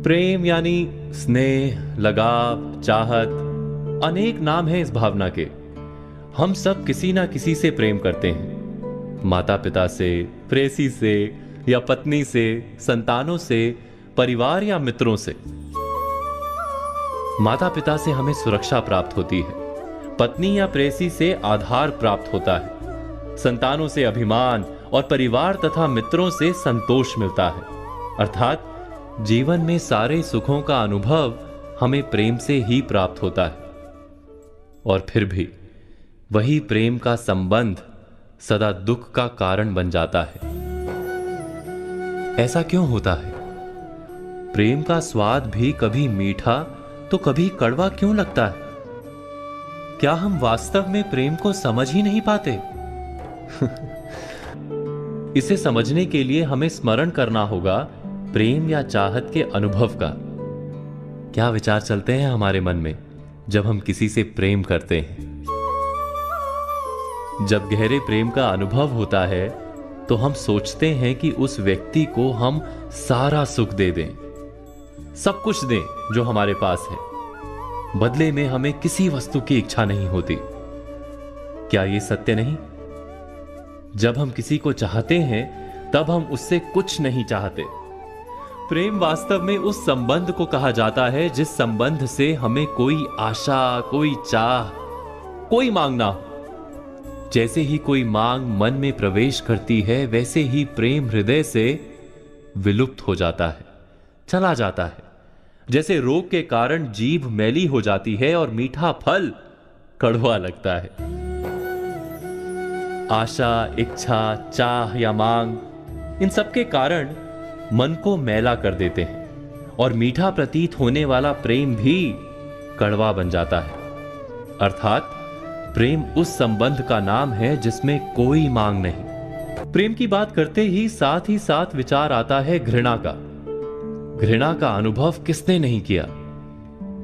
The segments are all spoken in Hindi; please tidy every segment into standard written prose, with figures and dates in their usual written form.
प्रेम यानी स्नेह, लगाव, चाहत, अनेक नाम हैं इस भावना के। हम सब किसी ना किसी से प्रेम करते हैं। माता पिता से, प्रेयसी से या पत्नी से, संतानों से, परिवार या मित्रों से। माता पिता से हमें सुरक्षा प्राप्त होती है, पत्नी या प्रेयसी से आधार प्राप्त होता है, संतानों से अभिमान और परिवार तथा मित्रों से संतोष मिलता है। अर्थात जीवन में सारे सुखों का अनुभव हमें प्रेम से ही प्राप्त होता है। और फिर भी वही प्रेम का संबंध सदा दुख का कारण बन जाता है। ऐसा क्यों होता है? प्रेम का स्वाद भी कभी मीठा तो कभी कड़वा क्यों लगता है? क्या हम वास्तव में प्रेम को समझ ही नहीं पाते? इसे समझने के लिए हमें स्मरण करना होगा प्रेम या चाहत के अनुभव का। क्या विचार चलते हैं हमारे मन में जब हम किसी से प्रेम करते हैं? जब गहरे प्रेम का अनुभव होता है तो हम सोचते हैं कि उस व्यक्ति को हम सारा सुख दे दें, सब कुछ दें जो हमारे पास है। बदले में हमें किसी वस्तु की इच्छा नहीं होती। क्या यह सत्य नहीं? जब हम किसी को चाहते हैं तब हम उससे कुछ नहीं चाहते। प्रेम वास्तव में उस संबंध को कहा जाता है जिस संबंध से हमें कोई आशा, कोई चाह, कोई मांग ना हो। जैसे ही कोई मांग मन में प्रवेश करती है, वैसे ही प्रेम हृदय से विलुप्त हो जाता है, चला जाता है। जैसे रोग के कारण जीभ मैली हो जाती है और मीठा फल कड़वा लगता है। आशा, इच्छा, चाह या मांग, इन सब के कारण मन को मैला कर देते हैं और मीठा प्रतीत होने वाला प्रेम भी कड़वा बन जाता है। अर्थात प्रेम उस संबंध का नाम है जिसमें कोई मांग नहीं। प्रेम की बात करते ही साथ विचार आता है घृणा का। घृणा का अनुभव किसने नहीं किया?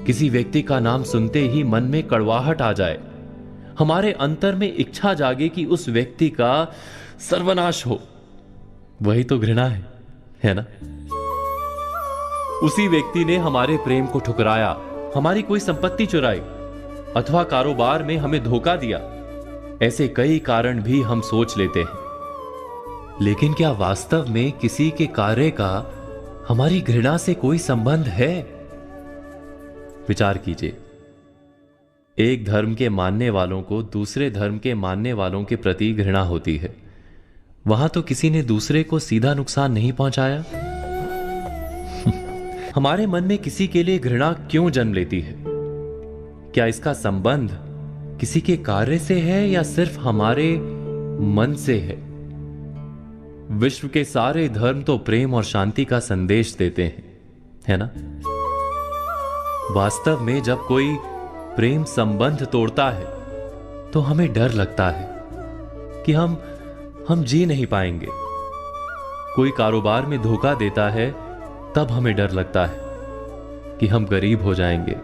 किसी व्यक्ति का नाम सुनते ही मन में कड़वाहट आ जाए, हमारे अंतर में इच्छा जागे कि उस व्यक्ति का सर्वनाश हो। वही तो घृणा है ना? उसी व्यक्ति ने हमारे प्रेम को ठुकराया, हमारी कोई संपत्ति चुराई अथवा कारोबार में हमें धोखा दिया। ऐसे कई कारण भी हम सोच लेते हैं। लेकिन क्या वास्तव में किसी के कार्य का हमारी घृणा से कोई संबंध है? विचार कीजिए। एक धर्म के मानने वालों को दूसरे धर्म के मानने वालों के प्रति घृणा होती है। वहां तो किसी ने दूसरे को सीधा नुकसान नहीं पहुंचाया। हमारे मन में किसी के लिए घृणा क्यों जन्म लेती है? क्या इसका संबंध किसी के कार्य से है या सिर्फ हमारे मन से है? विश्व के सारे धर्म तो प्रेम और शांति का संदेश देते हैं, है ना? वास्तव में जब कोई प्रेम संबंध तोड़ता है तो हमें डर लगता है कि हम जी नहीं पाएंगे। कोई कारोबार में धोखा देता है तब हमें डर लगता है कि हम गरीब हो जाएंगे।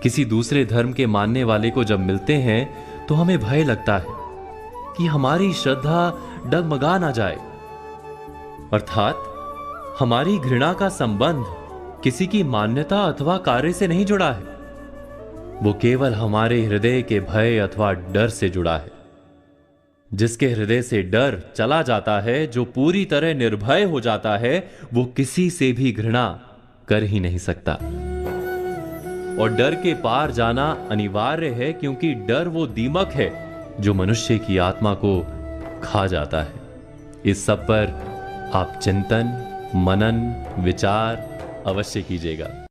किसी दूसरे धर्म के मानने वाले को जब मिलते हैं तो हमें भय लगता है कि हमारी श्रद्धा डगमगा ना जाए। अर्थात हमारी घृणा का संबंध किसी की मान्यता अथवा कार्य से नहीं जुड़ा है, वो केवल हमारे हृदय के भय अथवा डर से जुड़ा है। जिसके हृदय से डर चला जाता है, जो पूरी तरह निर्भय हो जाता है, वो किसी से भी घृणा कर ही नहीं सकता। और डर के पार जाना अनिवार्य है, क्योंकि डर वो दीमक है जो मनुष्य की आत्मा को खा जाता है। इस सब पर आप चिंतन, मनन, विचार अवश्य कीजिएगा।